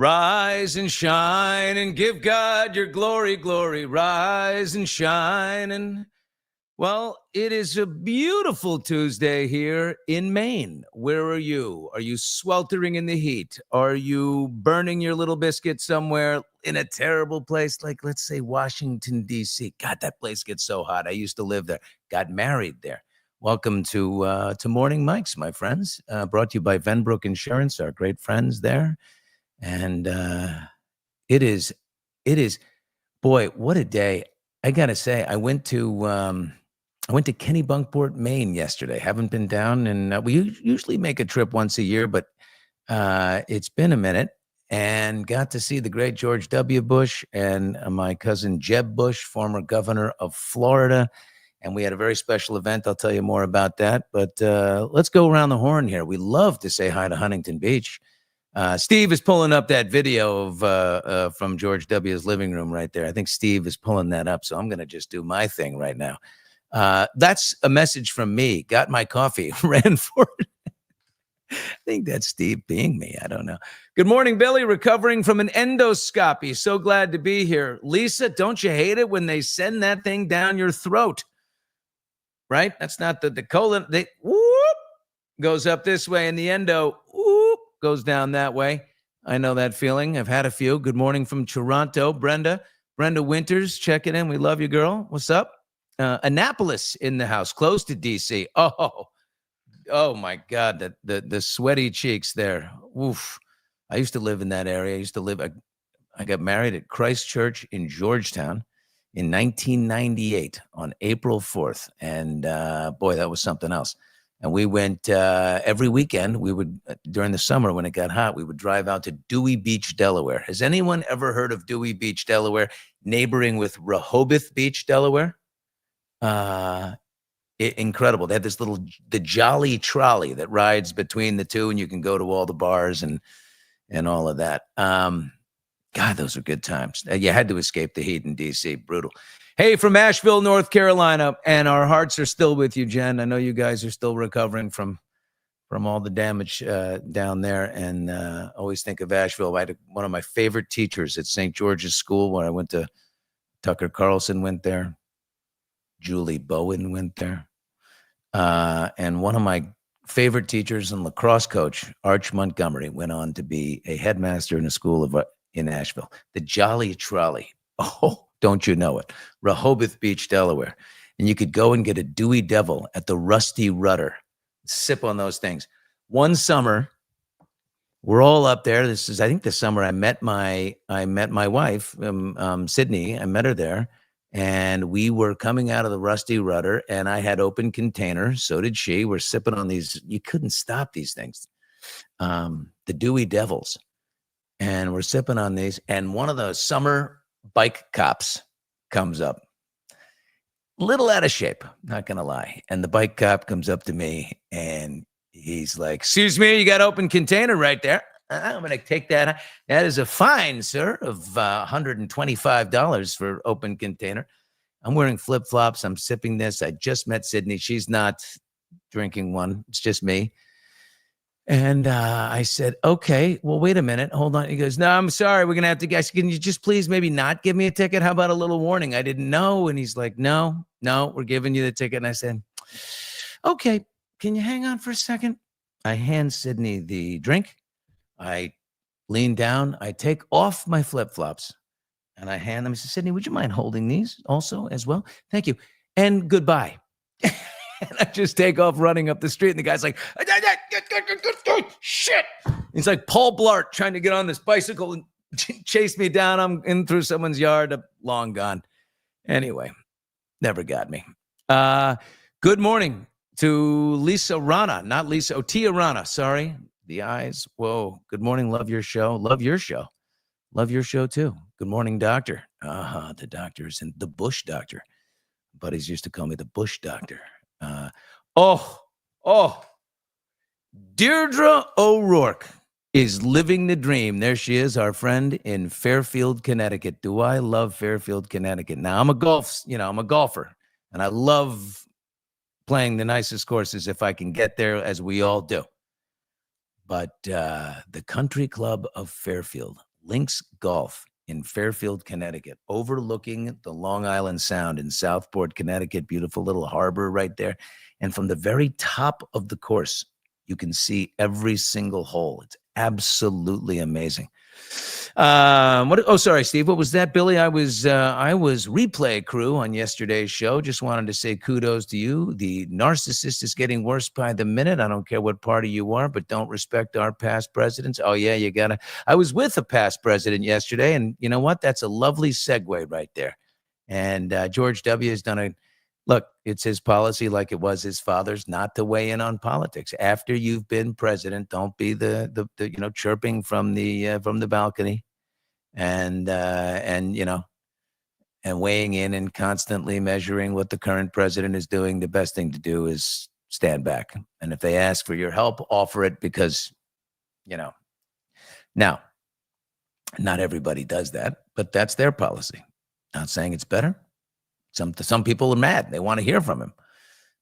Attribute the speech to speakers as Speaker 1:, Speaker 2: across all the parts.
Speaker 1: Rise and shine and give God your glory, glory. Rise and shine. And, well, it is a beautiful Tuesday here in Maine. Where are you? Are you sweltering in the heat? Are you burning your little biscuit somewhere in a terrible place like, let's say, Washington, D.C.? God, that place gets so hot. I used to live there. Got married there. Welcome to Morning Mics, my friends. Brought to you by Venbrook Insurance, our great friends there. And it is, boy, what a day. I got to say, I went to Kennebunkport, Maine yesterday. Haven't been down, and we usually make a trip once a year, but it's been a minute, and got to see the great George W. Bush and my cousin Jeb Bush, former governor of Florida. And we had a very special event. I'll tell you more about that. But let's go around the horn here. We love to say hi to Huntington Beach. Steve is pulling up that video of from George W.'s living room right there. I think Steve is pulling that up, so I'm going to just do my thing right now. That's a message from me. Got my coffee, ran for it. I think that's Steve being me. I don't know. Good morning, Billy. Recovering from an endoscopy. So glad to be here. Lisa, don't you hate it when they send that thing down your throat? Right? That's not the colon. They whoop, goes up this way, and the endo whoop, goes down that way. I know that feeling. I've had a few. Good morning from Toronto. Brenda Winters, checking in. We love you, girl. What's up? Annapolis in the house, close to D.C. Oh my God, the sweaty cheeks there. Oof. I used to live in that area. I got married at Christ Church in Georgetown in 1998 on April 4th. And boy, that was something else. And we went every weekend. We would, during the summer when it got hot, we would drive out to Dewey Beach, Delaware. Has anyone ever heard of Dewey Beach, Delaware, neighboring with Rehoboth Beach, Delaware? Incredible. They have this the Jolly Trolley that rides between the two, and you can go to all the bars and all of that. God, those are good times. You had to escape the heat in D.C. Brutal. Hey, from Asheville, North Carolina, and our hearts are still with you, Jen. I know you guys are still recovering from all the damage down there, and always think of Asheville. I had one of my favorite teachers at St. George's School when I went to Tucker Carlson went there. Julie Bowen went there. And one of my favorite teachers and lacrosse coach, Arch Montgomery, went on to be a headmaster in a school in Asheville. The Jolly Trolley. Oh, don't you know it? Rehoboth Beach, Delaware. And you could go and get a Dewey Devil at the Rusty Rudder. Sip on those things. One summer, we're all up there. This is, I think, the summer I met my wife, Sydney. I met her there. And we were coming out of the Rusty Rudder, and I had open container. So did she. We're sipping on these. You couldn't stop these things. The Dewey Devils. And we're sipping on these. And one of the summer bike cops comes up. Little out of shape, not going to lie. And the bike cop comes up to me, and he's like, "Excuse me, you got open container right there. I'm going to take that. That is a fine, sir, of $125 for open container." I'm wearing flip-flops. I'm sipping this. I just met Sydney. She's not drinking one. It's just me. And I said, "Okay, well, wait a minute. Hold on." He goes, "No, I'm sorry. We're going to have to guess. Can you just please maybe not give me a ticket? How about a little warning? I didn't know." And he's like, no, we're giving you the ticket. And I said, "Okay, can you hang on for a second?" I hand Sydney the drink. I lean down, I take off my flip-flops, and I hand them. I said, "Sydney, would you mind holding these also as well? Thank you. And goodbye." And I just take off running up the street, and the guy's like, "Shit." He's like Paul Blart trying to get on this bicycle and chase me down. I'm in through someone's yard, long gone. Anyway, never got me. Good morning to Lisa Rana, not Lisa, Tia Rana, sorry. The eyes. Whoa. Good morning. Love your show. Love your show. Love your show too. Good morning, doctor. The doctor's in the Bush doctor. Buddies used to call me the Bush doctor. Deirdre O'Rourke is living the dream. There she is, our friend in Fairfield, Connecticut. Do I love Fairfield, Connecticut? Now I'm a golfer, and I love playing the nicest courses if I can get there, as we all do. But the Country Club of Fairfield, Links Golf in Fairfield, Connecticut, overlooking the Long Island Sound in Southport, Connecticut. Beautiful little harbor right there. And from the very top of the course, you can see every single hole. It's absolutely amazing. Sorry, Steve. What was that, Billy? I was replay crew on yesterday's show. Just wanted to say kudos to you. The narcissist is getting worse by the minute. I don't care what party you are, but don't respect our past presidents. Oh yeah, you gotta. I was with a past president yesterday, and you know what? That's a lovely segue right there. And George W. has done a look. It's his policy, like it was his father's, not to weigh in on politics. After you've been president, don't be the chirping from the balcony. And weighing in and constantly measuring what the current president is doing. The best thing to do is stand back. And if they ask for your help, offer it, because, now, not everybody does that, but that's their policy. Not saying it's better. Some people are mad. They want to hear from him,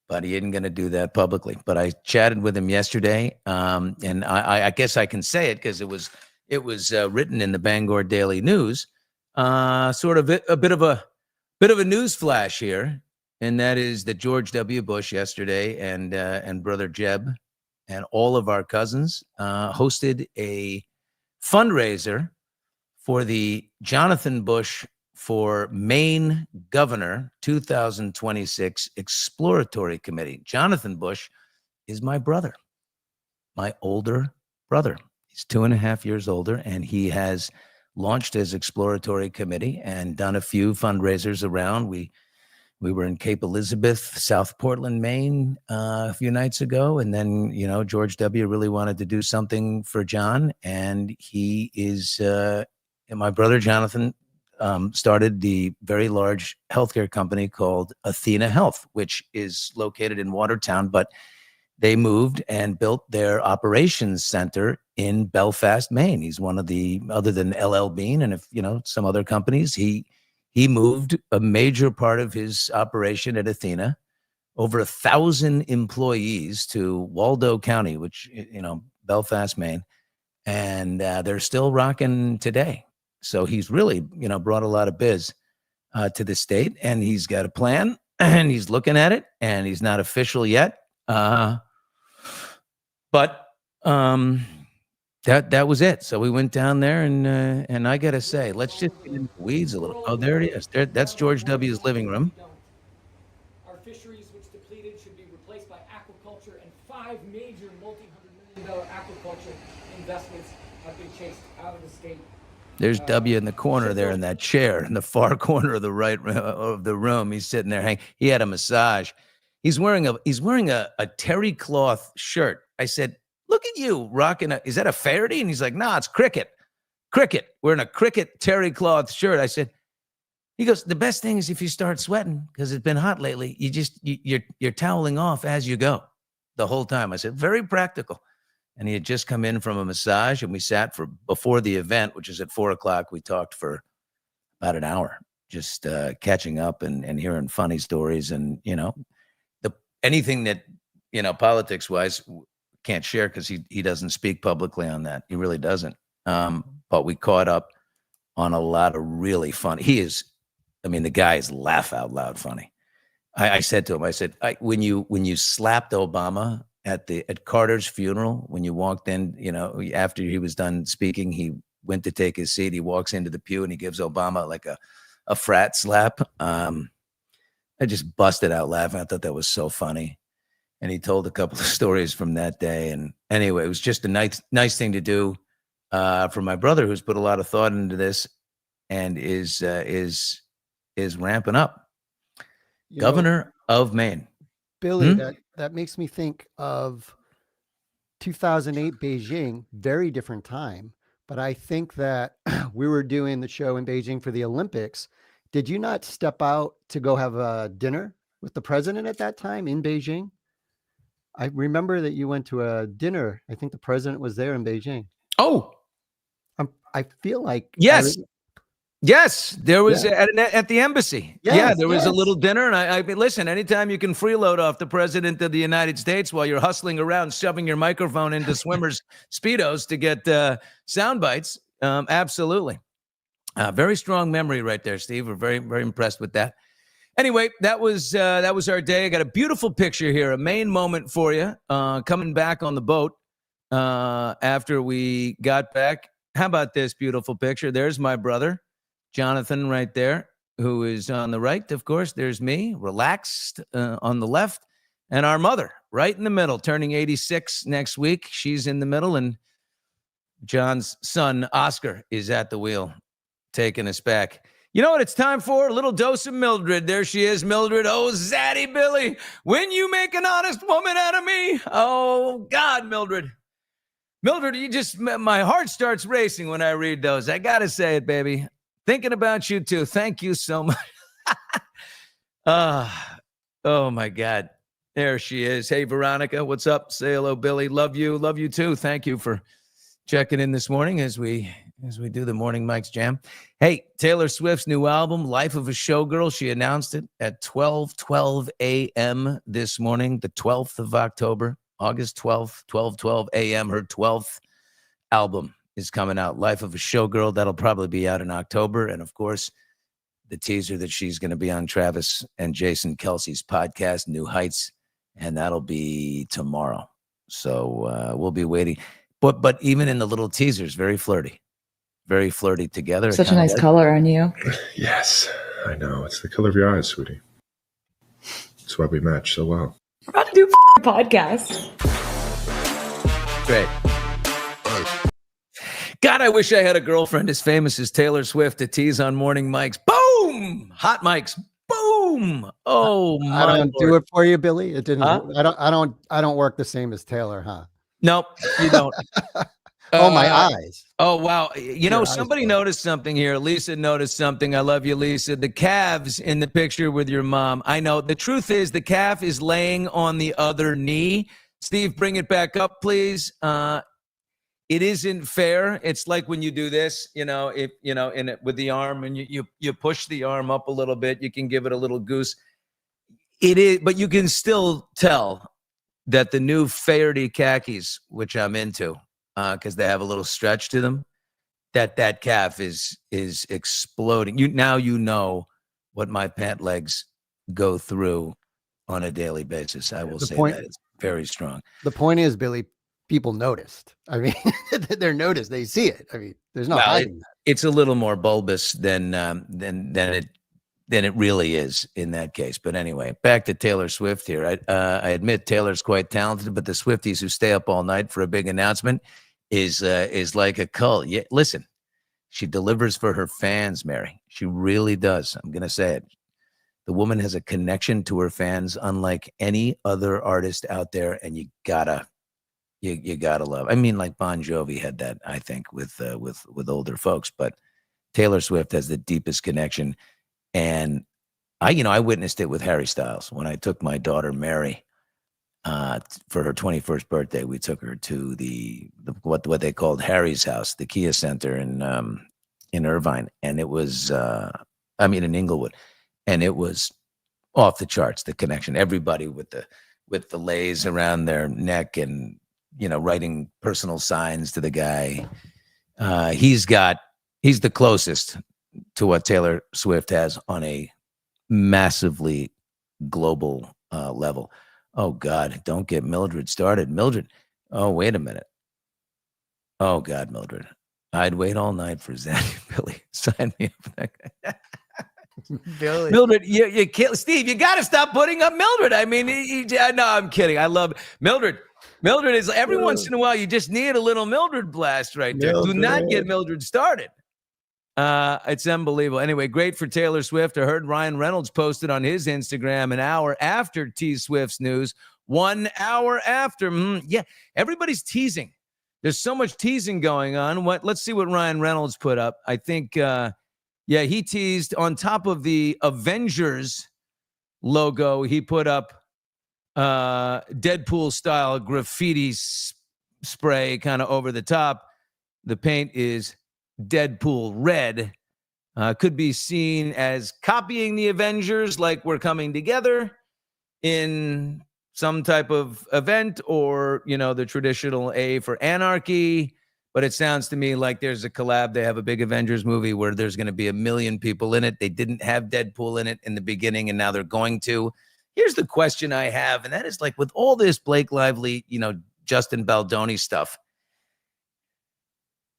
Speaker 1: but he isn't going to do that publicly. But I chatted with him yesterday, and I guess I can say it because it was written in the Bangor Daily News, sort of a bit of a news flash here, and that is that George W. Bush yesterday and brother Jeb and all of our cousins hosted a fundraiser for the Jonathan Bush for Maine Governor 2026 Exploratory Committee. Jonathan Bush is my brother, my older brother. He's 2.5 years older, and he has launched his exploratory committee and done a few fundraisers around. We were in Cape Elizabeth, South Portland, Maine, a few nights ago, and then George W. really wanted to do something for John, and he is and my brother Jonathan started the very large healthcare company called Athena Health, which is located in Watertown, but they moved and built their operations center in Belfast, Maine. He's one of the, other than LL Bean and some other companies, he moved a major part of his operation at Athena, over 1,000 employees, to Waldo County, which, Belfast, Maine, and they're still rocking today. So he's really, brought a lot of biz to the state, and he's got a plan, and he's looking at it, and he's not official yet. But that was it. So we went down there, and I gotta say, let's just get into the weeds a little. Oh, there it is. That's George W.'s living room.
Speaker 2: Our fisheries, which depleted, should be replaced by aquaculture, and 5 major multi-hundred-million-dollar aquaculture investments have been chased out of the state.
Speaker 1: There's W in the corner there in that chair in the far corner of the right of the room. He's sitting there hanging. He had a massage. He's wearing a terry cloth shirt. I said, "Look at you rocking is that a Faraday?" And he's like, "Nah, it's cricket. Cricket. Wearing a cricket terry cloth shirt." I said, he goes, "The best thing is if you start sweating, because it's been hot lately, you're toweling off as you go the whole time." I said, "Very practical." And he had just come in from a massage, and we sat before the event, which is at 4:00. We talked for about an hour, just catching up and hearing funny stories, and anything that politics wise can't share, because he doesn't speak publicly on that. He really doesn't. But we caught up on a lot of really funny. The guy is laugh out loud funny. I said to him, I said, when you slapped Obama at Carter's funeral, when you walked in, after he was done speaking, he went to take his seat. He walks into the pew and he gives Obama like a frat slap. I just busted out laughing. I thought that was so funny. And he told a couple of stories from that day. And anyway, it was just a nice thing to do for my brother, who's put a lot of thought into this and is ramping up. Governor of Maine.
Speaker 3: Billy, that makes me think of 2008 Beijing, very different time. But I think that we were doing the show in Beijing for the Olympics. Did you not step out to go have a dinner with the president at that time in Beijing? I remember that you went to a dinner. I think the president was there in Beijing.
Speaker 1: Oh,
Speaker 3: I feel like
Speaker 1: yes, there was at the embassy.
Speaker 3: Yes,
Speaker 1: there was a little dinner, and I listen. Anytime you can freeload off the president of the United States while you're hustling around, shoving your microphone into swimmers' speedos to get sound bites, Absolutely. Very strong memory right there, Steve. We're very, very impressed with that. Anyway, that was our day. I got a beautiful picture here, a Maine moment for you. Coming back on the boat after we got back. How about this beautiful picture? There's my brother, Jonathan, right there, who is on the right. Of course, there's me, relaxed on the left, and our mother, right in the middle, turning 86 next week. She's in the middle, and John's son, Oscar, is at the wheel, taking us back. You know what it's time for? A little dose of Mildred. There she is, Mildred. Oh, Zaddy Billy, when you make an honest woman out of me. Oh, God, Mildred. Mildred, my heart starts racing when I read those. I got to say it, baby. Thinking about you, too. Thank you so much. Oh, my God. There she is. Hey, Veronica, what's up? Say hello, Billy. Love you. Love you, too. Thank you for checking in this morning as we do the Morning Mike's Jam. Hey, Taylor Swift's new album, Life of a Showgirl. She announced it at 12:12 a.m. this morning, the 12th of October, August 12th, 12:12 a.m. Her 12th album is coming out, Life of a Showgirl. That'll probably be out in October. And, of course, the teaser that she's going to be on Travis and Jason Kelce's podcast, New Heights, and that'll be tomorrow. So we'll be waiting. But even in the little teasers, very flirty together.
Speaker 4: Such a nice color on you.
Speaker 5: Yes, I know. It's the color of your eyes, sweetie. That's why we match so well.
Speaker 4: We're about to do a podcast.
Speaker 1: Great. God, I wish I had a girlfriend as famous as Taylor Swift to tease on Morning Mics. Boom! Hot mics. Boom! Oh my!
Speaker 3: I don't do it for you, Billy. It didn't.
Speaker 1: Huh?
Speaker 3: I don't work the same as Taylor, huh?
Speaker 1: Nope, you don't.
Speaker 3: Oh, my eyes.
Speaker 1: Oh, wow. You know,
Speaker 3: Your
Speaker 1: somebody
Speaker 3: eyes,
Speaker 1: noticed something here. Lisa noticed something. I love you, Lisa. The calves in the picture with your mom. I know. The truth is the calf is laying on the other knee. Steve, bring it back up, please. It isn't fair. It's like when you do this, with the arm and you push the arm up a little bit, you can give it a little goose. It is, but you can still tell that the new Faherty khakis, which I'm into, because they have a little stretch to them, that calf is exploding. You know what my pant legs go through on a daily basis. I will say that it's very strong.
Speaker 3: The point is, Billy, people noticed. I mean, they're noticed. They see it. I mean, there's no hiding that.
Speaker 1: It's a little more bulbous than it really is in that case. But anyway, back to Taylor Swift here. I admit Taylor's quite talented, but the Swifties who stay up all night for a big announcement is like a cult. Yeah, listen, she delivers for her fans, Mary. She really does. I'm going to say it. The woman has a connection to her fans unlike any other artist out there, and you gotta love. I mean, like Bon Jovi had that, I think, with older folks, but Taylor Swift has the deepest connection. And I witnessed it with Harry Styles when I took my daughter Mary for her 21st birthday. We took her to the what they called Harry's house, the Kia Center in Irvine, and it was in Inglewood, and it was off the charts. The connection, everybody with the lays around their neck, and writing personal signs to the guy. He's the closest to what Taylor Swift has on a massively global level. Oh, God, don't get Mildred started. Mildred, oh, wait a minute. Oh, God, Mildred. I'd wait all night for Zaddy Billy. Sign me up.
Speaker 3: Billy.
Speaker 1: Mildred, you kill Steve, you got to stop putting up Mildred. I mean, no, I'm kidding. I love Mildred. Mildred is every once in a while, you just need a little Mildred blast right there. Do not get Mildred started. It's unbelievable. Anyway, great for Taylor Swift. I heard Ryan Reynolds posted on his Instagram an hour after T Swift's news. 1 hour after. Yeah, everybody's teasing. There's so much teasing going on. Let's see what Ryan Reynolds put up. I think, he teased on top of the Avengers logo. He put up Deadpool-style graffiti spray kind of over the top. The paint is Deadpool red. Could be seen as copying the Avengers, like we're coming together in some type of event, or the traditional A for anarchy. But it sounds to me like there's a collab. They have a big Avengers movie where there's going to be 1 million people in it. They didn't have Deadpool in it in the beginning, and now they're going to. Here's the question I have, and that is like with all this Blake Lively, Justin Baldoni stuff.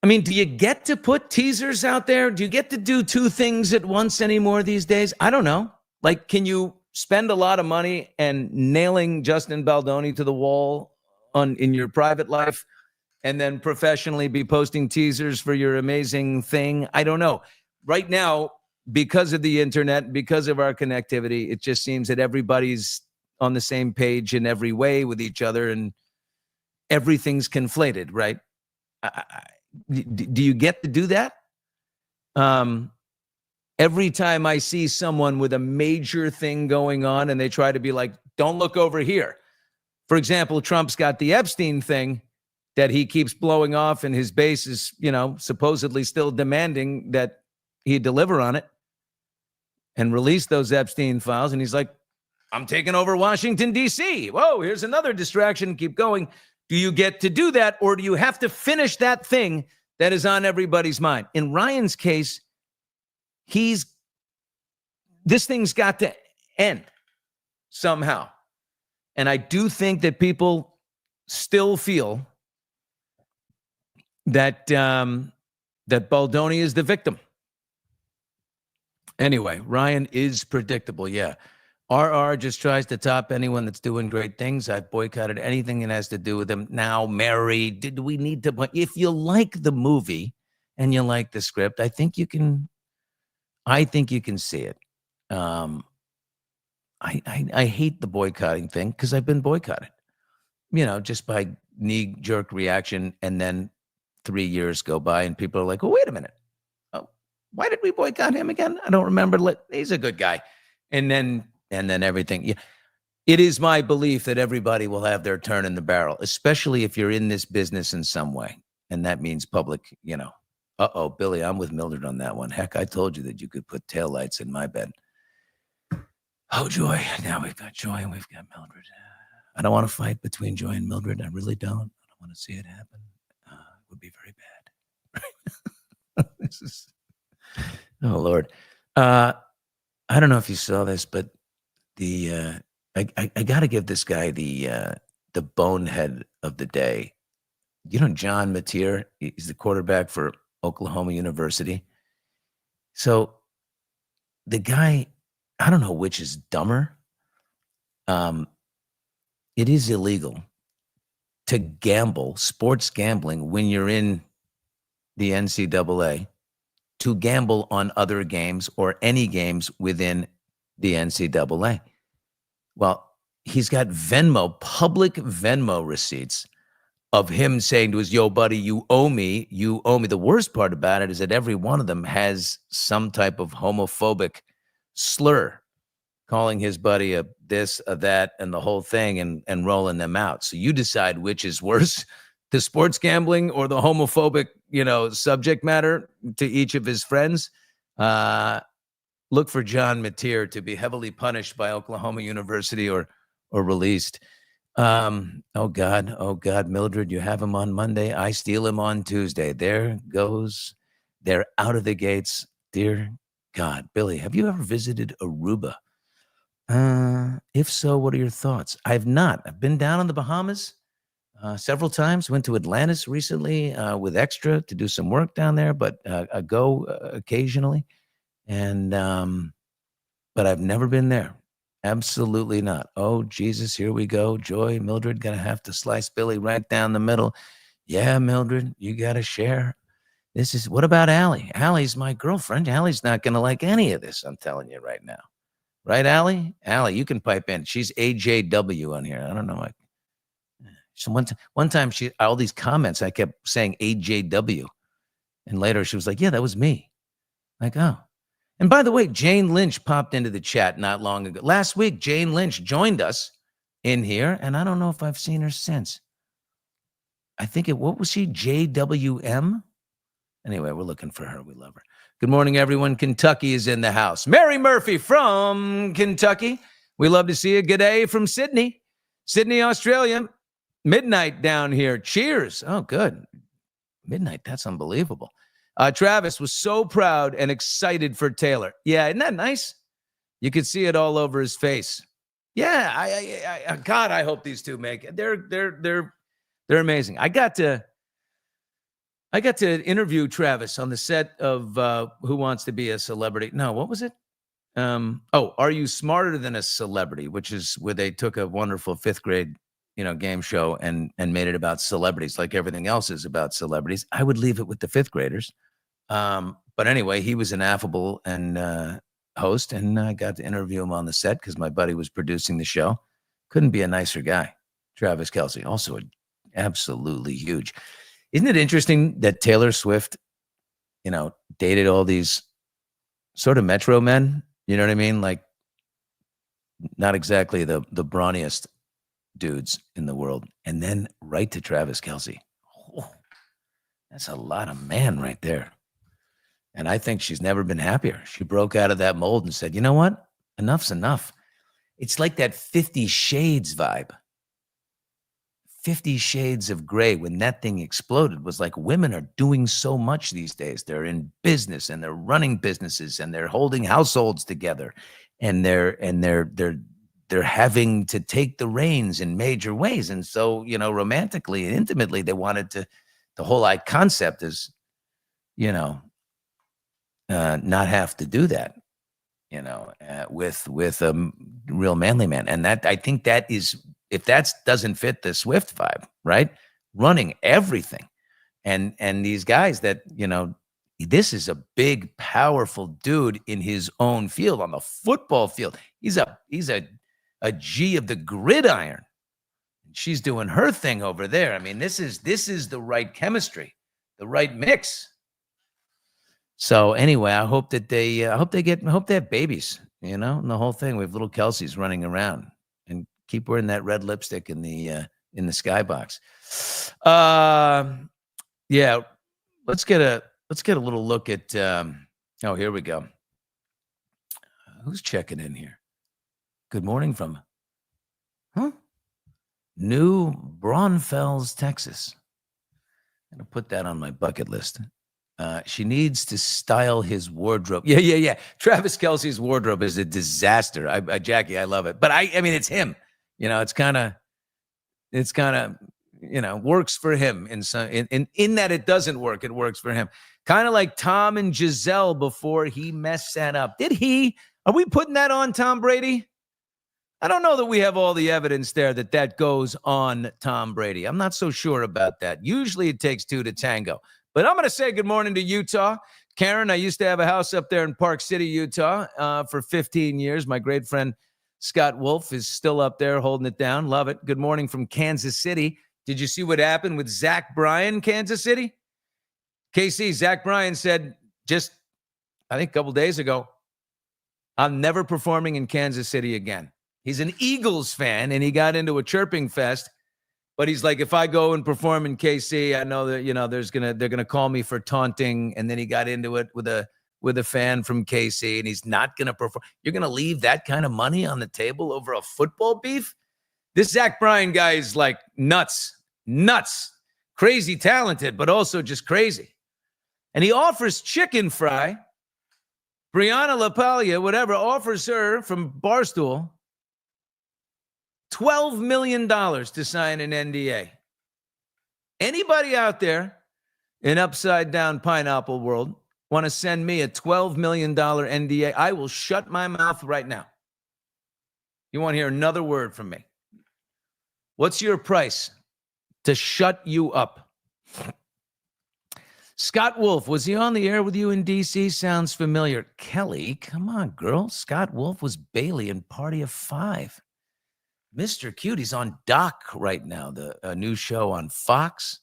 Speaker 1: I mean, do you get to put teasers out there? Do you get to do 2 things at once anymore these days? I don't know. Like, can you spend a lot of money and nailing Justin Baldoni to the wall in your private life and then professionally be posting teasers for your amazing thing? I don't know. Right now, because of the internet, because of our connectivity, it just seems that everybody's on the same page in every way with each other and everything's conflated, right? Do you get to do that? Every time I see someone with a major thing going on and they try to be like, don't look over here. For example, Trump's got the Epstein thing that he keeps blowing off, and his base is, supposedly still demanding that he deliver on it and release those Epstein files. And he's like, I'm taking over Washington, D.C. Whoa, here's another distraction. Keep going. Do you get to do that, or do you have to finish that thing that is on everybody's mind? In Ryan's case, this thing's got to end somehow. And I do think that people still feel that that Baldoni is the victim. Anyway, Ryan is predictable, yeah. RR just tries to top anyone that's doing great things. I've boycotted anything that has to do with him. Now, Mary, did we need to? If you like the movie and you like the script, I think you can see it. I hate the boycotting thing because I've been boycotted, just by knee-jerk reaction, and then 3 years go by and people are like, oh, wait a minute. Oh, why did we boycott him again? I don't remember. He's a good guy. And then everything. Yeah. It is my belief that everybody will have their turn in the barrel, especially if you're in this business in some way. And that means public, uh-oh, Billy, I'm with Mildred on that one. Heck, I told you that you could put taillights in my bed. Oh, Joy. Now we've got Joy and we've got Mildred. I don't want to fight between Joy and Mildred. I really don't. I don't want to see it happen. It would be very bad. Oh, Lord. I don't know if you saw this, but I got to give this guy the bonehead of the day. John Mateer, he's the quarterback for Oklahoma University. So the guy, I don't know which is dumber. It is illegal to gamble, sports gambling, when you're in the NCAA, to gamble on other games or any games within the NCAA. Well, he's got public Venmo receipts of him saying to us, yo, buddy, you owe me. The worst part about it is that every one of them has some type of homophobic slur, calling his buddy a this, a that, and the whole thing, and rolling them out. So you decide which is worse, the sports gambling or the homophobic, subject matter to each of his friends. Look for John Mateer to be heavily punished by Oklahoma University or released. Oh God, Mildred, you have him on Monday. I steal him on Tuesday. There goes. They're out of the gates. Dear God, Billy, have you ever visited Aruba? If so, what are your thoughts? I've not. I've been down in the Bahamas several times. Went to Atlantis recently with Extra to do some work down there, but I go occasionally. And but I've never been there. Absolutely not. Oh, Jesus, here we go. Joy, Mildred, gonna have to slice Billy right down the middle. Yeah, Mildred, you gotta share. What about Allie? Allie's my girlfriend. Allie's not gonna like any of this, I'm telling you right now. Right, Allie? Allie, you can pipe in. She's AJW on here. I don't know. So one time all these comments, I kept saying AJW. And later she was like, yeah, that was me. Like, oh. And by the way, Jane Lynch popped into the chat not long ago. Last week, Jane Lynch joined us in here, and I don't know if I've seen her since. I think what was she? JWM? Anyway, we're looking for her. We love her. Good morning, everyone. Kentucky is in the house. Mary Murphy from Kentucky. We love to see you. Good day from Sydney, Australia. Midnight down here. Cheers. Oh, good. Midnight. That's unbelievable. Travis was so proud and excited for Taylor. Yeah, isn't that nice? You could see it all over his face. Yeah, I God, I hope these two make it. They're amazing. I got to interview Travis on the set of Who Wants to Be a Celebrity. No, what was it? Are You Smarter Than a Celebrity? Which is where they took a wonderful fifth grade, game show and made it about celebrities, like everything else is about celebrities. I would leave it with the fifth graders. But anyway, he was an affable and host, and I got to interview him on the set because my buddy was producing the show. Couldn't be a nicer guy. Travis Kelce, also absolutely huge. Isn't it interesting that Taylor Swift, dated all these sort of metro men? You know what I mean? Like, not exactly the brawniest dudes in the world. And then right to Travis Kelce. Oh, that's a lot of man right there. And I think she's never been happier. She broke out of that mold and said, you know what? Enough's enough. It's like that 50 Shades vibe. 50 Shades of Grey, when that thing exploded, was like, women are doing so much these days. They're in business and they're running businesses and they're holding households together, and they're having to take the reins in major ways. And so, romantically and intimately, they wanted to, the whole concept is, not have to do that, with a real manly man. And that, I think that is, if that doesn't fit the Swift vibe, right? Running everything. And these guys that, this is a big, powerful dude in his own field, on the football field. He's a G of the gridiron. She's doing her thing over there. I mean, this is the right chemistry, the right mix. So anyway, I hope that they, I hope they have babies, and the whole thing. We have little Kelce's running around, and keep wearing that red lipstick in the skybox. Yeah, let's get a little look at. Here we go. Who's checking in here? Good morning from, New Braunfels, Texas. I'm gonna put that on my bucket list. She needs to style his wardrobe. Yeah. Travis Kelce's wardrobe is a disaster. Jackie, I love it, but I mean, it's him. It's kind of, works for him in that it doesn't work. It works for him. Kind of like Tom and Giselle before he messed that up. Are we putting that on Tom Brady? I don't know that we have all the evidence there that goes on Tom Brady. I'm not so sure about that. Usually it takes two to tango. But I'm going to say good morning to Utah. Karen, I used to have a house up there in Park City, Utah, for 15 years. My great friend Scott Wolf is still up there holding it down. Love it. Good morning from Kansas City. Did you see what happened with Zach Bryan, Kansas City? KC, Zach Bryan said just, I think a couple days ago, I'm never performing in Kansas City again. He's an Eagles fan, and he got into a chirping fest. But he's like, if I go and perform in KC, I know that they're gonna call me for taunting. And then he got into it with a fan from KC, and he's not gonna perform. You're gonna leave that kind of money on the table over a football beef? This Zach Bryan guy is like nuts, crazy talented, but also just crazy. And he offers chicken fry. Brianna LaPaglia, whatever, offers her from Barstool $12 million to sign an NDA. Anybody out there in upside down pineapple world want to send me a $12 million NDA? I will shut my mouth right now. You want to hear another word from me? What's your price to shut you up? Scott Wolf, was he on the air with you in D.C.? Sounds familiar. Kelly, come on, girl. Scott Wolf was Bailey in Party of Five. Mr. Cutie's on Doc right now, a new show on Fox.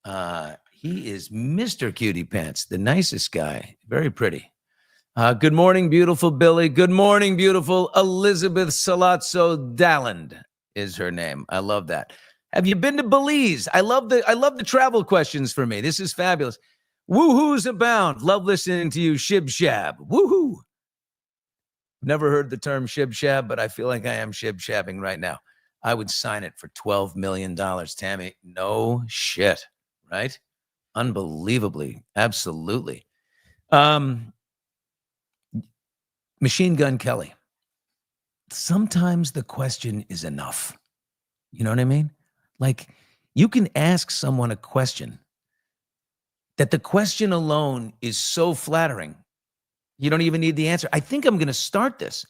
Speaker 1: He is Mr. Cutie Pants, the nicest guy. Very pretty. Good morning, beautiful Billy. Good morning, beautiful Elizabeth Salazzo Dalland is her name. I love that. Have you been to Belize? I love the travel questions for me. This is fabulous. Woohoos abound. Love listening to you, Shib Shab. Woohoo. Never heard the term shib shab, but I feel like I am shib shabbing right now. I would sign it for $12 million, Tammy. No shit, right? unbelievably. Absolutely. Machine Gun Kelly. Sometimes the question is enough. You know what I mean? Like, you can ask someone a question that the question alone is so flattering. You don't even need the answer. I think I'm going to start this.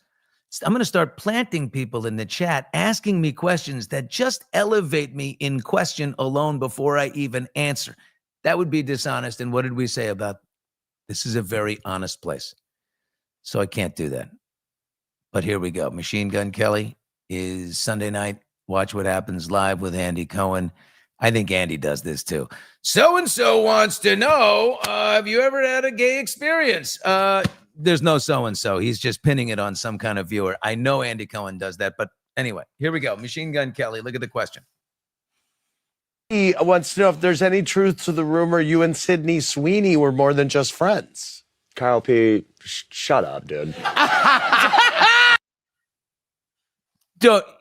Speaker 1: I'm going to start planting people in the chat, asking me questions that just elevate me in question alone before I even answer. That would be dishonest. And what did we say about this? Is a very honest place. So I can't do that. But here we go. Machine Gun Kelly is Sunday night. Watch What Happens live with Andy Cohen. I think Andy does this too. So-and-so wants to know, have you ever had a gay experience? There's no so-and-so. He's just pinning it on some kind of viewer. I know Andy Cohen does that. But anyway, here we go. Machine Gun Kelly. Look at the question.
Speaker 6: He wants to know if there's any truth to the rumor you and Sydney Sweeney were more than just friends.
Speaker 7: Kyle P, shut up, dude.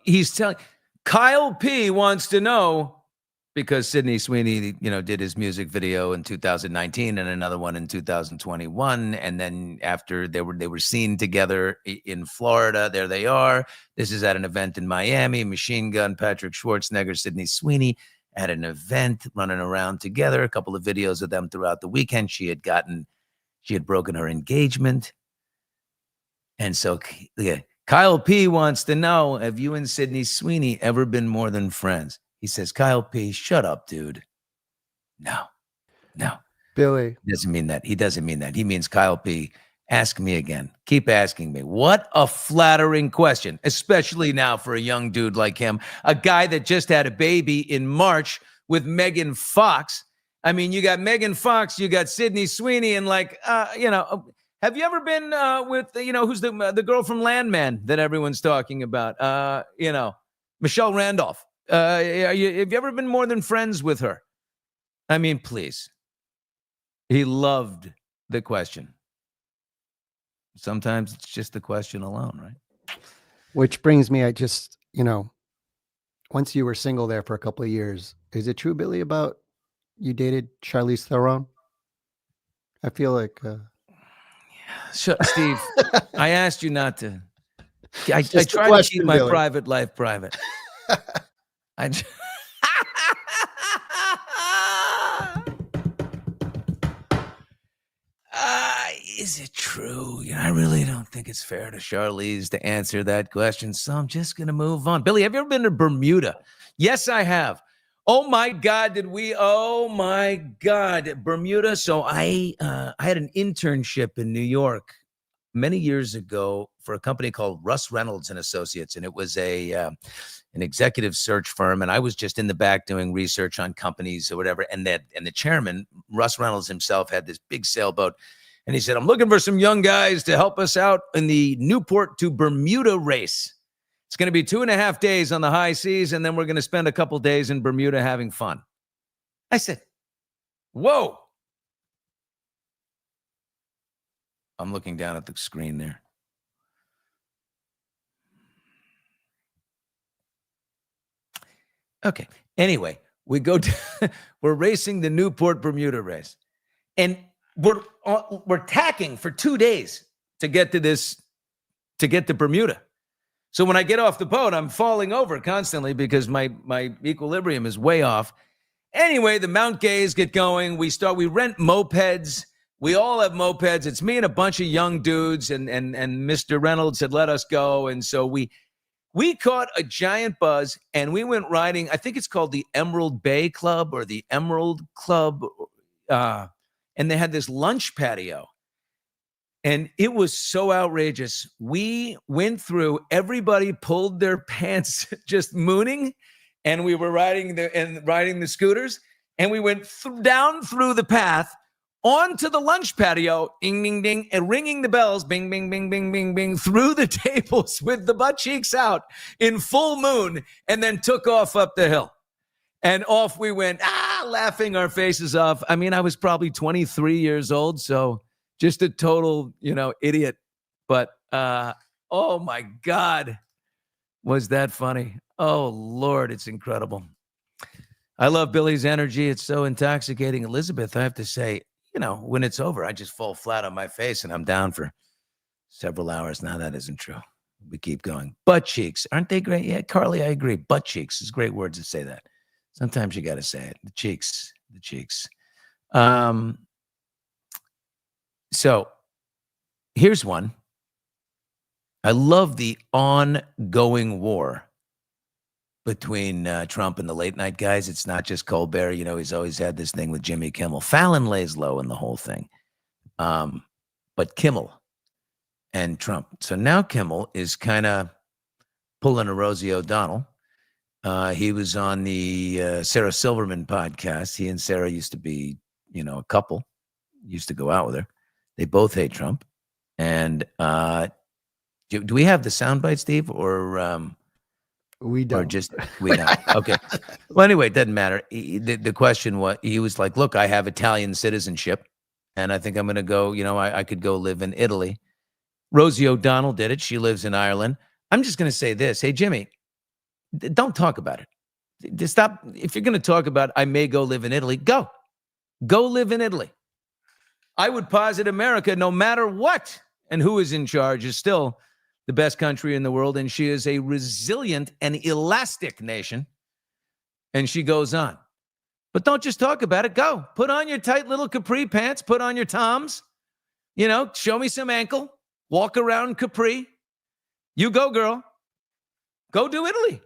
Speaker 1: He's telling Kyle P wants to know, because Sydney Sweeney, did his music video in 2019 and another one in 2021, and then after they were seen together in Florida, there they are. This is at an event in Miami. Machine Gun, Patrick Schwarzenegger, Sydney Sweeney at an event, running around together. A couple of videos of them throughout the weekend. She had broken her engagement, and so yeah. Kyle P wants to know, have you and Sydney Sweeney ever been more than friends? He says, Kyle P, shut up, dude. No.
Speaker 3: Billy.
Speaker 1: He doesn't mean that. He means, Kyle P, ask me again. Keep asking me. What a flattering question, especially now for a young dude like him, a guy that just had a baby in March with Megan Fox. I mean, you got Megan Fox, you got Sydney Sweeney, and have you ever been with, who's the girl from Landman that everyone's talking about? Michelle Randolph. Have you ever been more than friends with her? I mean, please. He loved the question. Sometimes it's just the question alone, right?
Speaker 3: Which brings me, once you were single there for a couple of years, is it true, Billy, about you dated Charlize Theron? I feel like...
Speaker 1: Steve, I asked you not to. I try to keep my private life private. Is it true? I really don't think it's fair to Charlize to answer that question, so I'm just going to move on. Billy, have you ever been to Bermuda? Yes, I have. Oh my God, oh my God, Bermuda. So I had an internship in New York many years ago for a company called Russ Reynolds and Associates, and it was an executive search firm. And I was just in the back doing research on companies or whatever. And the chairman, Russ Reynolds himself, had this big sailboat, and he said, "I'm looking for some young guys to help us out in the Newport to Bermuda race. It's going to be 2.5 days on the high seas, and then we're going to spend a couple days in Bermuda having fun." I said, whoa. I'm looking down at the screen there. Okay. Anyway, we're racing the Newport Bermuda race, and we're tacking for 2 days to get to Bermuda. So when I get off the boat, I'm falling over constantly because my equilibrium is way off. Anyway, the Mount Gays get going. We rent mopeds. We all have mopeds. It's me and a bunch of young dudes, and Mr. Reynolds had let us go. And so we caught a giant buzz, and we went riding. I think it's called the Emerald Bay Club or the Emerald Club. And they had this lunch patio. And it was so outrageous. We went through, everybody pulled their pants just mooning, and we were riding the scooters, and we went down through the path onto the lunch patio, ding, ding, ding, and ringing the bells, bing, bing, bing, bing, bing, bing, through the tables with the butt cheeks out in full moon, and then took off up the hill. And off we went, laughing our faces off. I mean, I was probably 23 years old, so just a total, idiot. But, oh my God, was that funny? Oh Lord, it's incredible. I love Billy's energy. It's so intoxicating. Elizabeth, I have to say, when it's over, I just fall flat on my face and I'm down for several hours. Now that isn't true. We keep going. Butt cheeks. Aren't they great? Yeah, Carly, I agree. Butt cheeks is great words to say that. Sometimes you got to say it. The cheeks. So here's one. I love the ongoing war between Trump and the late night guys. It's not just Colbert. He's always had this thing with Jimmy Kimmel. Fallon lays low in the whole thing. But Kimmel and Trump. So now Kimmel is kind of pulling a Rosie O'Donnell. He was on the Sarah Silverman podcast. He and Sarah used to be, a couple. Used to go out with her. They both hate Trump. And do we have the soundbite, Steve, or
Speaker 3: we don't?
Speaker 1: Or just we don't? Okay. Well, anyway, it doesn't matter. The question was, he was like, "Look, I have Italian citizenship, and I think I'm going to go. I could go live in Italy." Rosie O'Donnell did it. She lives in Ireland. I'm just going to say this. Hey, Jimmy, don't talk about it. Just stop. If you're going to talk about, I may go live in Italy, go live in Italy. I would posit America, no matter what and who is in charge, is still the best country in the world. And she is a resilient and elastic nation. And she goes on. But don't just talk about it. Go. Put on your tight little capri pants. Put on your Toms. Show me some ankle. Walk around capri. You go, girl. Go do Italy.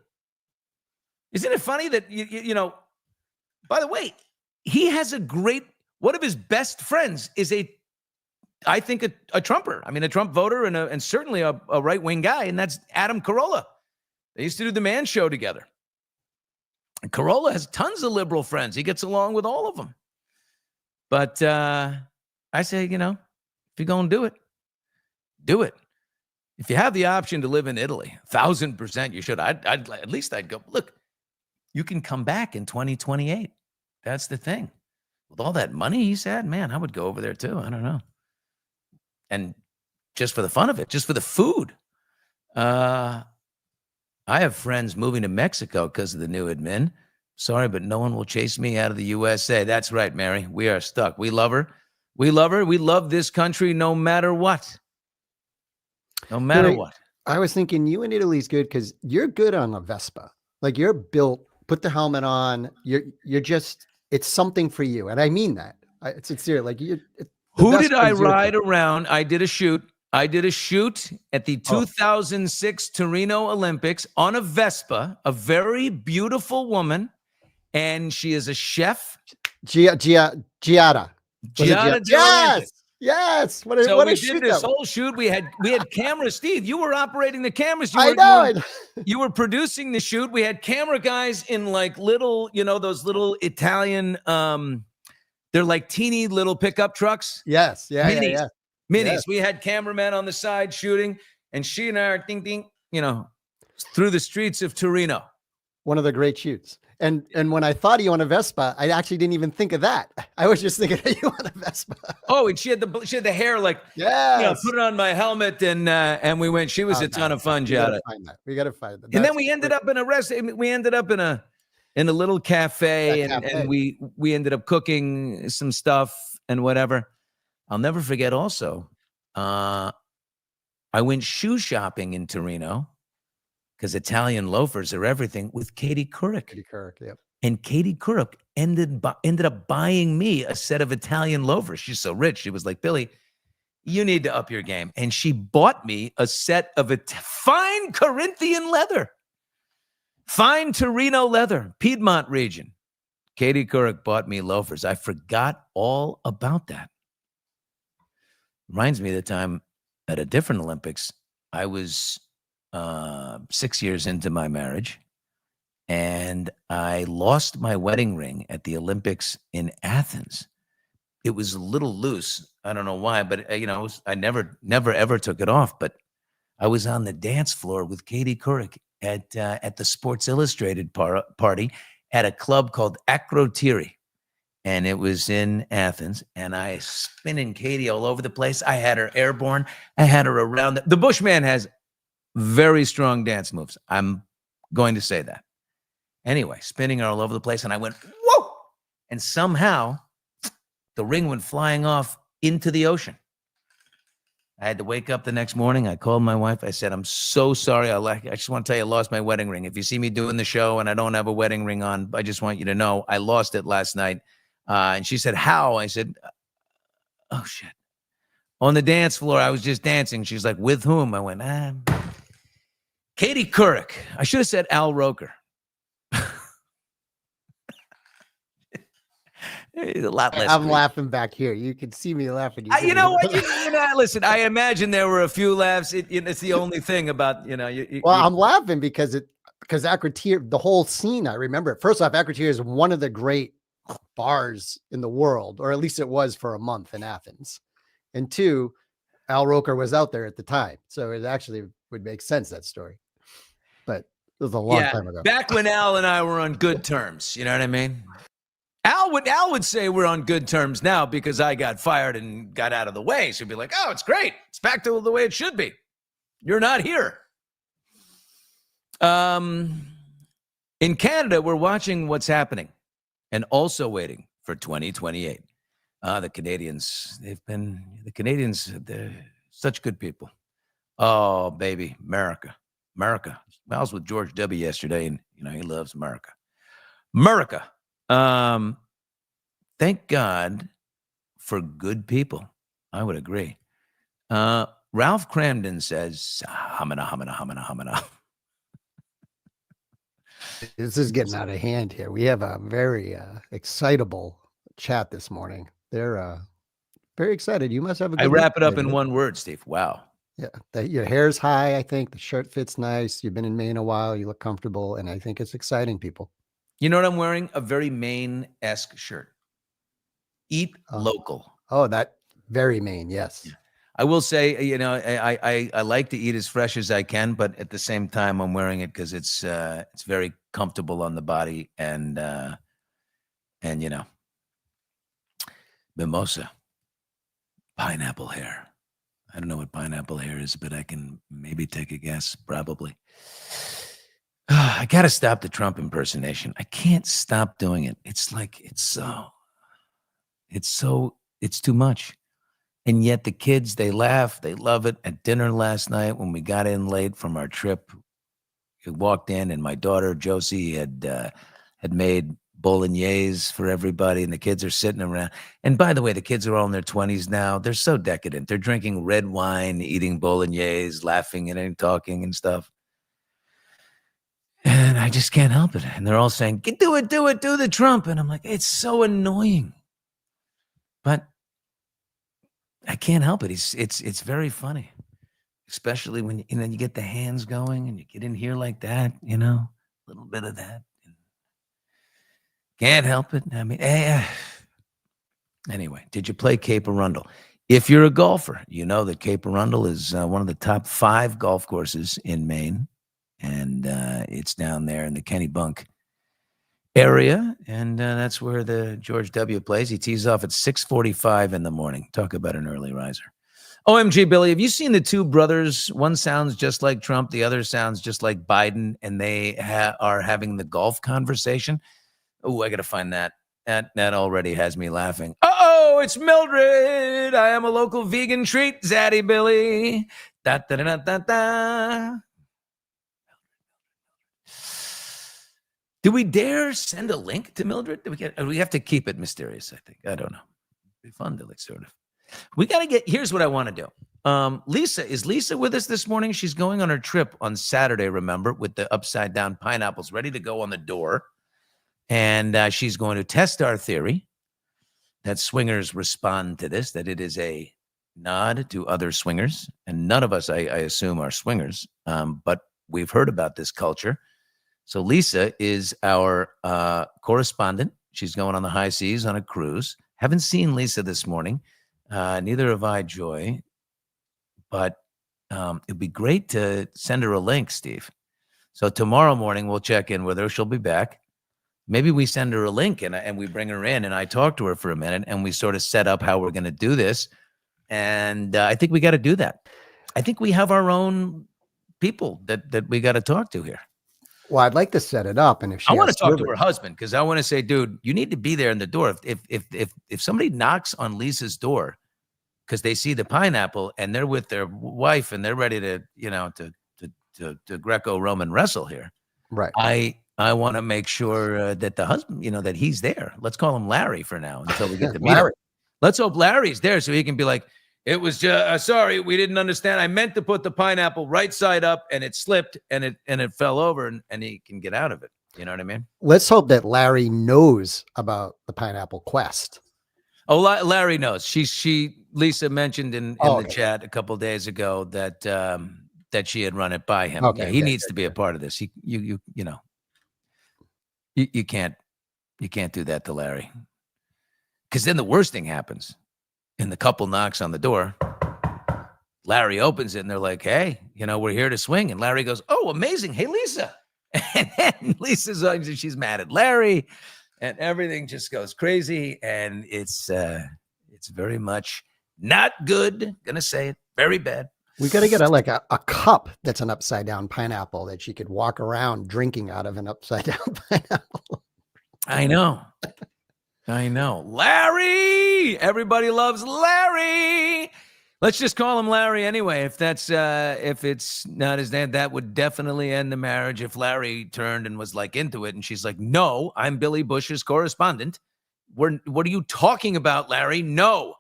Speaker 1: Isn't it funny that, by the way, he has one of his best friends is I think a Trumper. I mean, a Trump voter and certainly a right-wing guy, and that's Adam Carolla. They used to do the Man Show together. And Carolla has tons of liberal friends. He gets along with all of them. But I say, if you're going to do it, do it. If you have the option to live in Italy, 1,000% you should. At least I'd go. Look, you can come back in 2028. That's the thing. With all that money, he said, man, I would go over there too. I don't know. And just for the fun of it, just for the food. I have friends moving to Mexico because of the new admin. Sorry, but no one will chase me out of the USA. That's right, Mary. We are stuck. We love her. We love her. We love this country no matter what. No matter what.
Speaker 3: I was thinking you in Italy's good because you're good on a Vespa. Like you're built, put the helmet on. You're just, it's something for you. And I mean that. It's sincere. Like
Speaker 1: who did I ride around? I did a shoot at the 2006 Torino Olympics on a Vespa, a very beautiful woman. And she is a chef.
Speaker 3: Giada. Yes. What
Speaker 1: So
Speaker 3: what
Speaker 1: we
Speaker 3: a
Speaker 1: did
Speaker 3: shoot
Speaker 1: this
Speaker 3: that
Speaker 1: whole shoot. We had cameras. Steve, you were operating the cameras.
Speaker 3: I know.
Speaker 1: You were producing the shoot. We had camera guys in like little, those little Italian, they're like teeny little pickup trucks.
Speaker 3: Yes. Yeah.
Speaker 1: Minis.
Speaker 3: Yeah.
Speaker 1: Minis.
Speaker 3: Yes.
Speaker 1: We had cameramen on the side shooting, and she and I are ding, through the streets of Torino.
Speaker 3: One of the great shoots. And when I thought of you on a Vespa, I actually didn't even think of that. I was just thinking of you on a Vespa.
Speaker 1: Oh, and she had the hair like, put it on my helmet, and we went. She was a ton of fun, Jada.
Speaker 3: We got to find that.
Speaker 1: And then we ended up in a restaurant. We ended up in a little cafe, and we ended up cooking some stuff and whatever. I'll never forget. Also, I went shoe shopping in Torino, because Italian loafers are everything, with Katie Couric.
Speaker 3: Yep.
Speaker 1: And Katie Couric ended up buying me a set of Italian loafers. She's so rich. She was like, Billy, you need to up your game. And she bought me a set of fine Corinthian leather. Fine Torino leather, Piedmont region. Katie Couric bought me loafers. I forgot all about that. Reminds me of the time at a different Olympics, I was 6 years into my marriage, and I lost my wedding ring at the Olympics in Athens. It was a little loose. I don't know why, but I never ever took it off. But I was on the dance floor with Katie Couric at the Sports Illustrated party at a club called Akrotiri, and it was in Athens. And I spinning Katie all over the place. I had her airborne. I had her around. The Bushman has very strong dance moves. I'm going to say that. Anyway, spinning all over the place. And I went, whoa! And somehow the ring went flying off into the ocean. I had to wake up the next morning. I called my wife. I said, I'm so sorry. I just want to tell you, I lost my wedding ring. If you see me doing the show and I don't have a wedding ring on, I just want you to know I lost it last night. And she said, how? I said, oh, shit. On the dance floor, I was just dancing. She's like, with whom? I went, Katie Couric. I should have said Al Roker. He's a lot less.
Speaker 3: I'm
Speaker 1: great.
Speaker 3: laughing back here. You can see me laughing.
Speaker 1: You know what? Listen, I imagine there were a few laughs. It's the only thing about,
Speaker 3: I'm laughing because Acrotier, the whole scene, I remember it. First off, Acrotier is one of the great bars in the world, or at least it was for a month in Athens. And two, Al Roker was out there at the time. So it actually would make sense, that story. But it was a long time ago.
Speaker 1: Back when Al and I were on good terms. You know what I mean? Al would say we're on good terms now because I got fired and got out of the way. So he'd be like, oh, it's great. It's back to the way it should be. You're not here. In Canada, we're watching what's happening and also waiting for 2028. The Canadians, they're such good people. Oh, baby, America. I was with George W. yesterday, and, he loves America. Thank God for good people. I would agree. Ralph Cramden says, hamina.
Speaker 3: This is getting out of hand here. We have a very excitable chat this morning. They're very excited. You must have a good
Speaker 1: I wrap it up
Speaker 3: day,
Speaker 1: in
Speaker 3: dude.
Speaker 1: one word, Steve. Wow.
Speaker 3: Yeah. Your hair's high, I think. The shirt fits nice. You've been in Maine a while. You look comfortable. And I think it's exciting, people.
Speaker 1: You know what I'm wearing? A very Maineesque shirt. Eat local.
Speaker 3: Oh, that very Maine. Yes.
Speaker 1: Yeah. I will say, I like to eat as fresh as I can, but at the same time, I'm wearing it because it's very comfortable on the body and mimosa, pineapple hair. I don't know what pineapple hair is, but I can maybe take a guess. Probably. I got to stop the Trump impersonation. I can't stop doing it. It's like, it's too much. And yet the kids, they laugh, they love it. At dinner last night when we got in late from our trip, we walked in and my daughter Josie had made bolognese for everybody, and the kids are sitting around. And by the way, the kids are all in their 20s now. They're so decadent. They're drinking red wine, eating bolognese, laughing and talking and stuff. And I just can't help it. And they're all saying, do it, do the Trump. And I'm like, it's so annoying. But I can't help it. It's very funny, especially when you get the hands going and you get in here like that, a little bit of that. Can't help it. I mean, anyway, did you play Cape Arundel? If you're a golfer, you know that Cape Arundel is one of the top 5 golf courses in Maine, and it's down there in the Kennebunk area, and that's where the George W. plays. He tees off at 6:45 in the morning. Talk about an early riser. OMG, Billy, have you seen the two brothers? One sounds just like Trump, the other sounds just like Biden, and they are having the golf conversation. Oh, I got to find that. That already has me laughing. Uh-oh, it's Mildred. I am a local vegan treat, Zaddy Billy. Da-da-da-da-da-da. Do we dare send a link to Mildred? We have to keep it mysterious, I think. I don't know. It'd be fun to sort of. We got to here's what I want to do. Is Lisa with us this morning? She's going on her trip on Saturday, remember, with the upside down pineapples ready to go on the door. And she's going to test our theory that swingers respond to this, that it is a nod to other swingers. And none of us, I assume, are swingers. But we've heard about this culture. So Lisa is our correspondent. She's going on the high seas on a cruise. Haven't seen Lisa this morning. Neither have I, Joy. But it'd be great to send her a link, Steve. So tomorrow morning, we'll check in with her. She'll be back. Maybe we send her a link and we bring her in and I talk to her for a minute and we sort of set up how we're going to do this. And I think we got to do that. I think we have our own people that we got to talk to here.
Speaker 3: Well, I'd like to set it up, and if she
Speaker 1: I want to
Speaker 3: has
Speaker 1: talk to her
Speaker 3: servers-
Speaker 1: husband because I want to say, dude, you need to be there in the door. If somebody knocks on Lisa's door because they see the pineapple and they're with their wife and they're ready to, to Greco-Roman wrestle here.
Speaker 3: right?
Speaker 1: I want to make sure that the husband, that he's there. Let's call him Larry for now until we get to meet him.
Speaker 3: Larry.
Speaker 1: Let's hope Larry's there so he can be like, it was sorry, we didn't understand. I meant to put the pineapple right side up and it slipped and it fell over and he can get out of it. You know what I mean?
Speaker 3: Let's hope that Larry knows about the pineapple quest.
Speaker 1: Oh, Larry knows. Lisa mentioned in the chat a couple of days ago that that she had run it by him.
Speaker 3: Okay,
Speaker 1: Yeah, he
Speaker 3: good,
Speaker 1: needs
Speaker 3: good,
Speaker 1: to be a part of this. You can't do that to Larry. Because then the worst thing happens. And the couple knocks on the door. Larry opens it and they're like, hey, we're here to swing. And Larry goes, oh, amazing. Hey, Lisa. And then she's mad at Larry and everything just goes crazy. And it's very much not good. Gonna say it. Very bad.
Speaker 3: We got to get a cup that's an upside down pineapple that she could walk around drinking out of an upside down pineapple.
Speaker 1: I know. Larry. Everybody loves Larry. Let's just call him Larry anyway. If it's not his name, that would definitely end the marriage. If Larry turned and was like into it and she's like, no, I'm Billy Bush's correspondent. What are you talking about, Larry? No,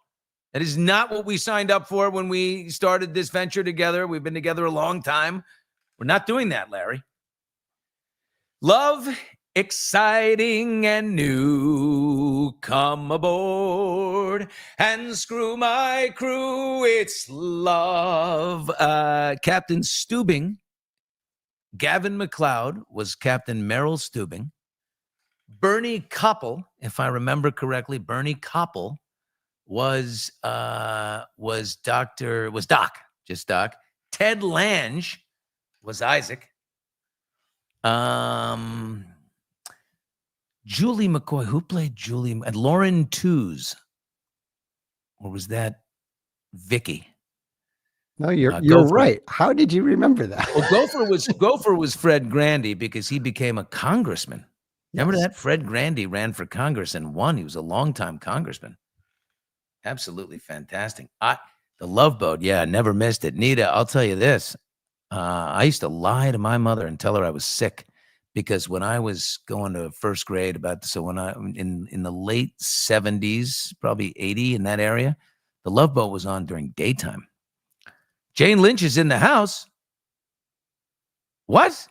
Speaker 1: that is not what we signed up for when we started this venture together. We've been together a long time. We're not doing that, Larry. Love, exciting and new, come aboard and screw my crew. It's love. Captain Steubing, Gavin McLeod was Captain Merrill Steubing. Bernie Koppel, if I remember correctly, Bernie Koppel was Doc. Ted Lange was Isaac. Julie McCoy, who played Julie? And Lauren Tews, or was that Vicky?
Speaker 3: No, you're
Speaker 1: Gopher.
Speaker 3: right. How did you remember that?
Speaker 1: Well, Gopher was Fred Grandy because he became a congressman. Remember that? Fred Grandy ran for Congress and won. He was a longtime congressman. Absolutely fantastic. The Love Boat, yeah, never missed it. Nita, I'll tell you this. I used to lie to my mother and tell her I was sick. Because when I was going to first grade when I in the late 70s, probably 80 in that area, the Love Boat was on during daytime. Jane Lynch is in the house. What?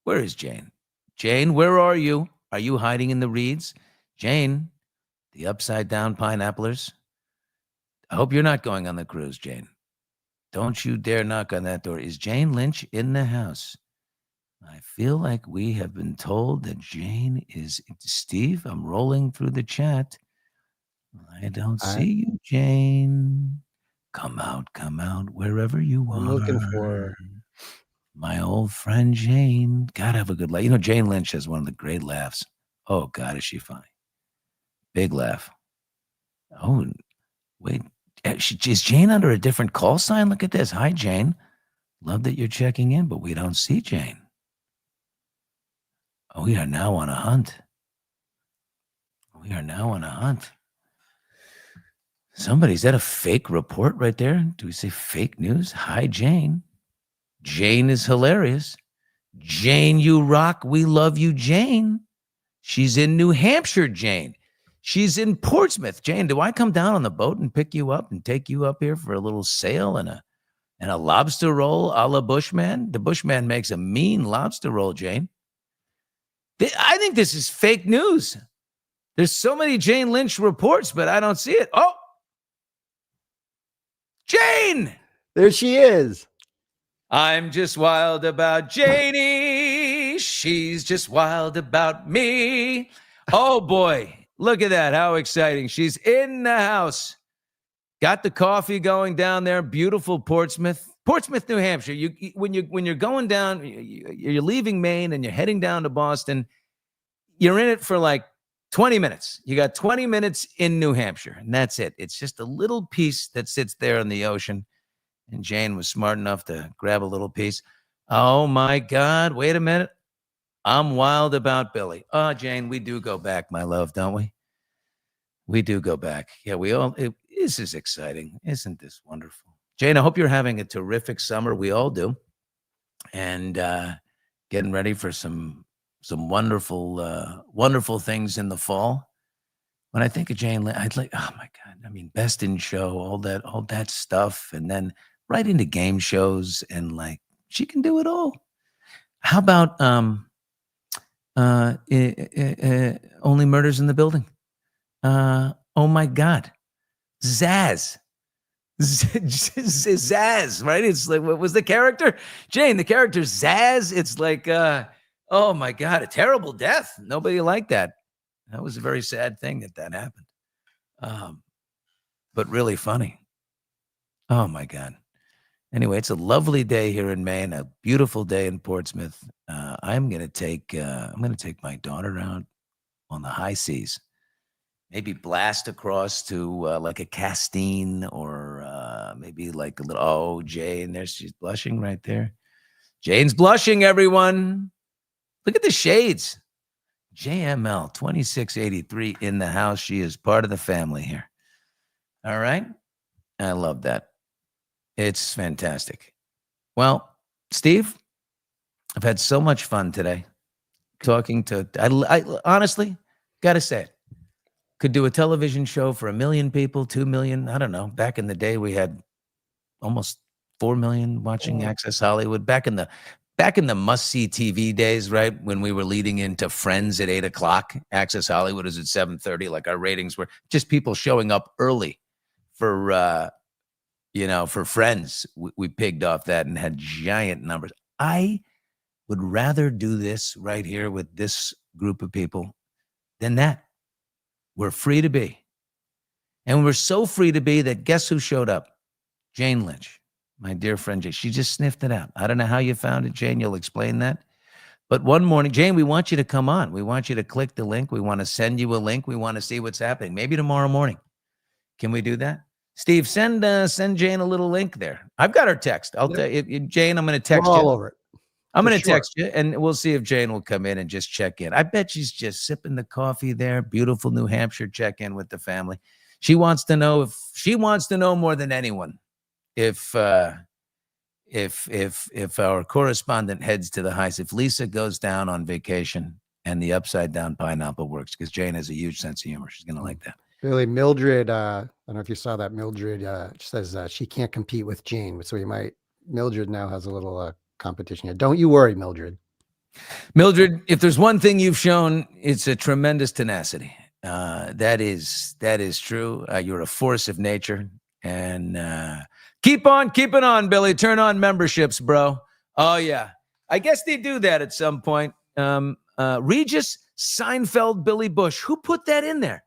Speaker 1: Where is Jane? Jane, where are you? Are you hiding in the reeds? Jane, the upside down pineapplers. I hope you're not going on the cruise, Jane. Don't you dare knock on that door. Is Jane Lynch in the house? I feel like we have been told that Jane is. Steve, I'm rolling through the chat. I don't see you, Jane. Come out, wherever you are.
Speaker 3: I'm looking for her.
Speaker 1: My old friend Jane. God, have a good laugh. Jane Lynch has one of the great laughs. Oh, God, is she funny. Big laugh. Oh, wait. Is Jane under a different call sign? Look at this. Hi, Jane. Love that you're checking in, but we don't see Jane. We are now on a hunt. Is that a fake report right there? Do we say fake news? Hi, Jane. Jane is hilarious. Jane, you rock. We love you, Jane. She's in New Hampshire, Jane. She's in Portsmouth. Jane, do I come down on the boat and pick you up and take you up here for a little sail and a lobster roll a la Bushman? The Bushman makes a mean lobster roll, Jane. I think this is fake news. There's so many Jane Lynch reports, but I don't see it. Oh, Jane.
Speaker 3: There she is.
Speaker 1: I'm just wild about Janie. She's just wild about me. Oh, boy. Look at that. How exciting. She's in the house. Got the coffee going down there. Beautiful Portsmouth, New Hampshire. When you're going down, you're leaving Maine and you're heading down to Boston. You're in it for like 20 minutes. You got 20 minutes in New Hampshire, and that's it. It's just a little piece that sits there in the ocean. And Jane was smart enough to grab a little piece. Oh my God! Wait a minute. I'm wild about Billy. Oh, Jane, we do go back, my love, don't we? We do go back. Yeah, this is exciting. Isn't this wonderful? Jane, I hope you're having a terrific summer. We all do. And getting ready for some wonderful things in the fall. When I think of Jane, I'd like, oh my God, I mean, Best in Show, all that stuff, and then right into game shows, and like she can do it all. How about Only Murders in the Building? Oh my God, Zaz. Zaz, right? It's like, what was the character? Jane, the character Zaz. It's like, oh my God, a terrible death. Nobody liked that. That was a very sad thing that happened. But really funny. Oh my God. Anyway, it's a lovely day here in Maine, a beautiful day in Portsmouth. I'm gonna take my daughter out on the high seas. Maybe blast across to like a Castine, or maybe like a little. Oh, Jane, she's blushing right there. Jane's blushing, everyone. Look at the shades. JML 2683 in the house. She is part of the family here. All right. I love that. It's fantastic. Well, Steve, I've had so much fun today talking to, I honestly got to say it. Could do a television show for 1 million people, 2 million. I don't know. Back in the day, we had almost 4 million watching Access Hollywood. Back in the must-see TV days, right? When we were leading into Friends at 8:00, Access Hollywood is at 7:30. Like our ratings were just people showing up early for Friends. We pigged off that and had giant numbers. I would rather do this right here with this group of people than that. We're free to be. And we're so free to be that guess who showed up? Jane Lynch, my dear friend Jane. She just sniffed it out. I don't know how you found it, Jane. You'll explain that. But one morning, Jane, we want you to come on. We want you to click the link. We want to send you a link. We want to see what's happening. Maybe tomorrow morning. Can we do that? Steve, send Jane a little link there. I've got her text. I'll tell you, Jane, I'm going to text you.
Speaker 3: All over it.
Speaker 1: I'm going to text you, and we'll see if Jane will come in and just check in. I bet she's just sipping the coffee there. Beautiful New Hampshire check-in with the family. She wants to know more than anyone if our correspondent heads to the heights, if Lisa goes down on vacation and the upside down pineapple works, because Jane has a huge sense of humor. She's going to like that.
Speaker 3: Really, Mildred, I don't know if you saw that. Mildred says she can't compete with Jane. So Mildred now has a little competition here. Don't you worry, Mildred.
Speaker 1: Mildred, if there's one thing you've shown, it's a tremendous tenacity. That is true. You're a force of nature. And keep on keeping on, Billy. Turn on memberships, bro. Oh, yeah. I guess they do that at some point. Regis, Seinfeld, Billy Bush. Who put that in there?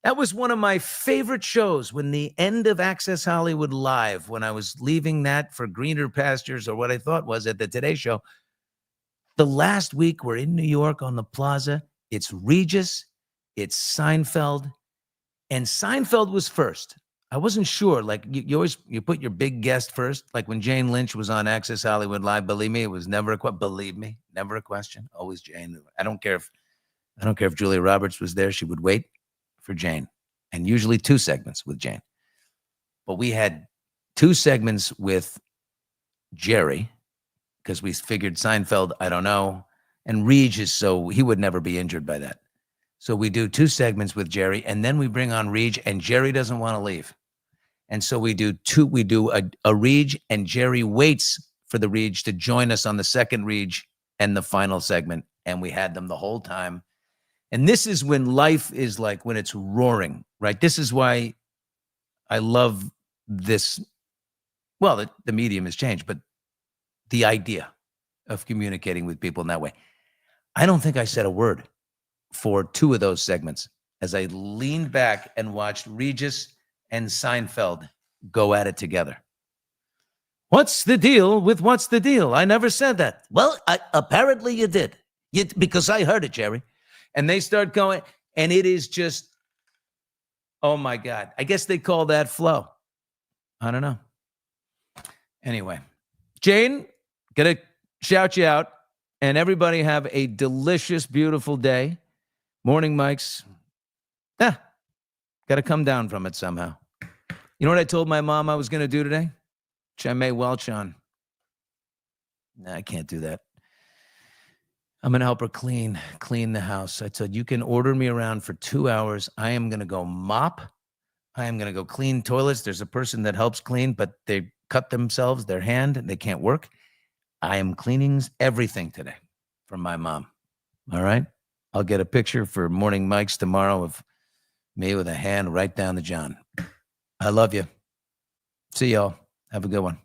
Speaker 1: That was one of my favorite shows when the end of Access Hollywood Live, when I was leaving that for greener pastures, or what I thought was at the Today Show. The last week we're in New York on the Plaza. It's Regis, it's Seinfeld, and Seinfeld was first. I wasn't sure. Like you put your big guest first. Like when Jane Lynch was on Access Hollywood Live, believe me, it was never a question. Believe me, never a question. Always Jane. I don't care if Julia Roberts was there. She would wait for Jane, and usually 2 segments with Jane. But we had 2 segments with Jerry because we figured Seinfeld, I don't know, and Regis, so he would never be injured by that. So we do 2 segments with Jerry, and then we bring on Reg, and Jerry doesn't want to leave. And so we do a Reg, and Jerry waits for the Reg to join us on the second Reg and the final segment, and we had them the whole time. And this is when life is like, when it's roaring, right? This is why I love this. Well, the medium has changed, but the idea of communicating with people in that way. I don't think I said a word for 2 of those segments as I leaned back and watched Regis and Seinfeld go at it together. What's the deal with what's the deal? I never said that. Well, apparently you did. Because I heard it, Jerry. And they start going, and it is just, oh my God. I guess they call that flow. I don't know. Anyway, Jane, gonna shout you out. And everybody have a delicious, beautiful day. Morning, Mike's. Got to come down from it somehow. You know what I told my mom I was going to do today? Which I may welch on. No, I can't do that. I'm going to help her clean the house. I said, you can order me around for 2 hours. I am going to go mop. I am going to go clean toilets. There's a person that helps clean, but they cut themselves, their hand, and they can't work. I am cleaning everything today from my mom. All right? I'll get a picture for Morning Mike's tomorrow of me with a hand right down the John. I love you. See y'all. Have a good one.